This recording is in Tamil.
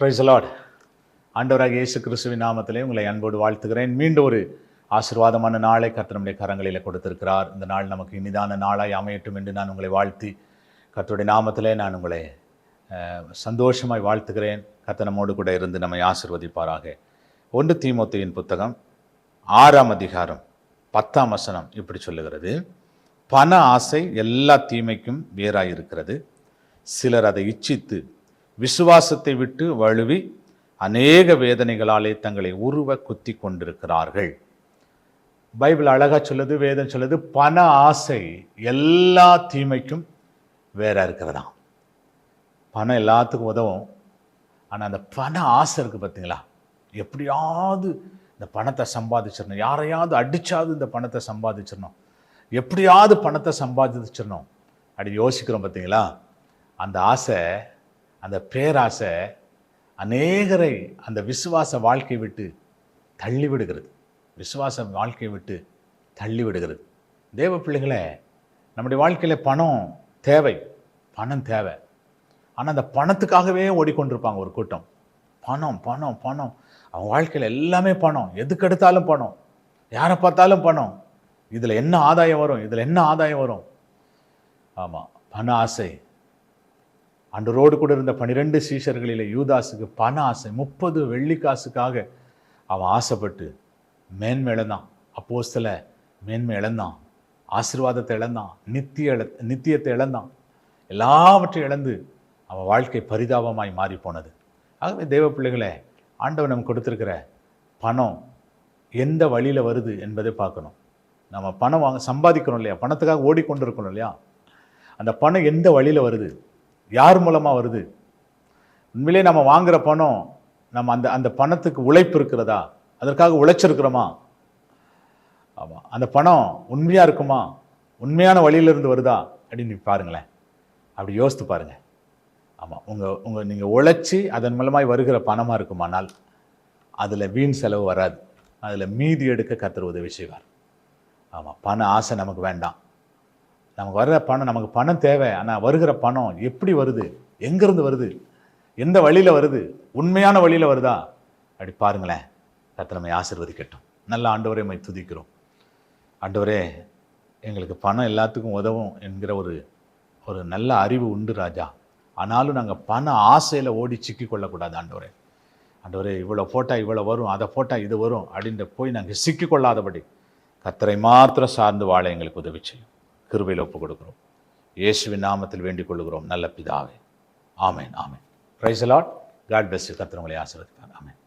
Price the Lord. ஆண்டவராகிய இயேசு கிறிஸ்துவின் நாமத்திலே உங்களை அன்போடு வாழ்த்துகிறேன். மீண்டும் ஒரு ஆசீர்வாதமான நாளை கர்த்தர் நம்முடைய கரங்களில் கொடுத்திருக்கிறார். இந்த நாள் நமக்கு இனிதான நாளாய் அமையட்டும் என்று நான் உங்களை வாழ்த்தி கர்த்தருடைய நாமத்திலே நான் உங்களை சந்தோஷமாய் வாழ்த்துகிறேன். கர்த்தர் நம்மோடு கூட இருந்து நம்மை ஆசீர்வதிப்பாராக. 1 தீமோத்தேயுவின் புத்தகம் 6ஆம் அதிகாரம் 10ஆம் வசனம் இப்படி சொல்லுகிறது: பண ஆசை எல்லா தீமைக்கும் வேறாயிருக்கிறது. சிலர் அதை இச்சித்து விசுவாசத்தை விட்டு வழுவி அநேக வேதனைகளாலே தங்களை உருவ குத்தி கொண்டிருக்கிறார்கள். பைபிள் அழகா சொல்லுது, வேதம் சொல்லுது, பண ஆசை எல்லா தீமைக்கும் வேற இருக்கிறதா. பணம் எல்லாத்துக்கும் உதவும். ஆனால் அந்த பண ஆசை இருக்குது பார்த்தீங்களா, எப்படியாவது இந்த பணத்தை சம்பாதிச்சிடணும், யாரையாவது அடிச்சாவது இந்த பணத்தை சம்பாதிச்சிடணும், எப்படியாவது பணத்தை சம்பாதிச்சிடணும் அப்படி யோசிக்கிறோம் பார்த்தீங்களா. அந்த ஆசை, அந்த பேராசை அநேகரை அந்த விசுவாச வாழ்க்கை விட்டு தள்ளி விடுகிறது. விசுவாச வாழ்க்கையை விட்டு தள்ளி விடுகிறது. தேவ பிள்ளைகளே, நம்முடைய வாழ்க்கையில் பணம் தேவை, பணம் தேவை. ஆனால் அந்த பணத்துக்காகவே ஓடிக்கொண்டிருப்பாங்க ஒரு கூட்டம். பணம் பணம் பணம், அவங்க வாழ்க்கையில் எல்லாமே பணம், எதுக்கு எடுத்தாலும் பணம், யாரை பார்த்தாலும் பணம். இதில் என்ன ஆதாயம் வரும், இதில் என்ன ஆதாயம் வரும். ஆமாம், பண ஆசை. ஆண்டவரோடு கூட இருந்த 12 சீஷர்களில் யூதாசுக்கு பண ஆசை. 30 வெள்ளிக்காசுக்காக அவன் ஆசைப்பட்டு மேன்மை இழந்தான். அப்போஸ்தல மேன்மை இழந்தான், ஆசீர்வாதத்தை இழந்தான், நித்தியத்தை இழந்தான், எல்லாவற்றையும் இழந்து அவன் வாழ்க்கை பரிதாபமாய் மாறி போனது. ஆகவே தேவ பிள்ளைகளே, ஆண்டவன் நமக்கு கொடுத்துருக்கிற பணம் எந்த வழியில் வருது என்பதை பார்க்கணும். நம்ம பணம் சம்பாதிக்கிறோம் இல்லையா, பணத்துக்காக ஓடிக்கொண்டிருக்கணும் இல்லையா. அந்த பணம் எந்த வழியில் வருது, யார் மூலமாக வருது? உண்மையிலே நம்ம வாங்குகிற பணம், நம்ம அந்த பணத்துக்கு உழைப்பு இருக்கிறதா, அதற்காக உழைச்சிருக்கிறோமா? ஆமாம், அந்த பணம் உண்மையாக இருக்குமா, உண்மையான வழியிலிருந்து வருதா அப்படின்னு பாருங்களேன். அப்படி யோசித்து பாருங்கள். ஆமாம், நீங்கள் உழைச்சி அதன் மூலமாய் வருகிற பணமாக இருக்குமானால் அதில் வீண் செலவு வராது, அதில் மீதி எடுக்க கர்த்தர் உதவி செய்வார். ஆமாம், பண ஆசை நமக்கு வேண்டாம். நமக்கு வர்ற பணம், நமக்கு பணம் தேவை. ஆனால் வருகிற பணம் எப்படி வருது, எங்கேருந்து வருது, எந்த வழியில் வருது, உண்மையான வழியில் வருதா அப்படி பாருங்களேன். கர்த்தர் நம்மை ஆசீர்வதிக்கட்டும். நல்ல ஆண்டவரே, நம்மை துதிக்கிறோம். ஆண்டவரே, எங்களுக்கு பணம் எல்லாத்துக்கும் உதவும் என்கிற ஒரு நல்ல அறிவு உண்டு ராஜா. ஆனாலும் நாங்கள் பண ஆசையில் ஓடி சிக்கி கொள்ளக்கூடாது ஆண்டவரே. ஆண்டவரே, இவ்வளோ போட்டால் இவ்வளோ வரும், அதை போட்டால் இது வரும் அப்படின்ட்டு போய் நாங்கள் சிக்கி கொள்ளாதபடி கர்த்தரை மாத்திரம் சார்ந்து வாழ எங்களுக்கு உதவி செய்யும். கிருபையில் ஒப்புக் கொடுக்கிறோம். இயேசுவின் நாமத்தில் வேண்டிக் கொள்கிறோம் நல்ல பிதாவே. Amen, amen. Praise the lord. God bless you. கர்த்தர் உங்களை ஆசீர்வதிப்பார். ஆமென்.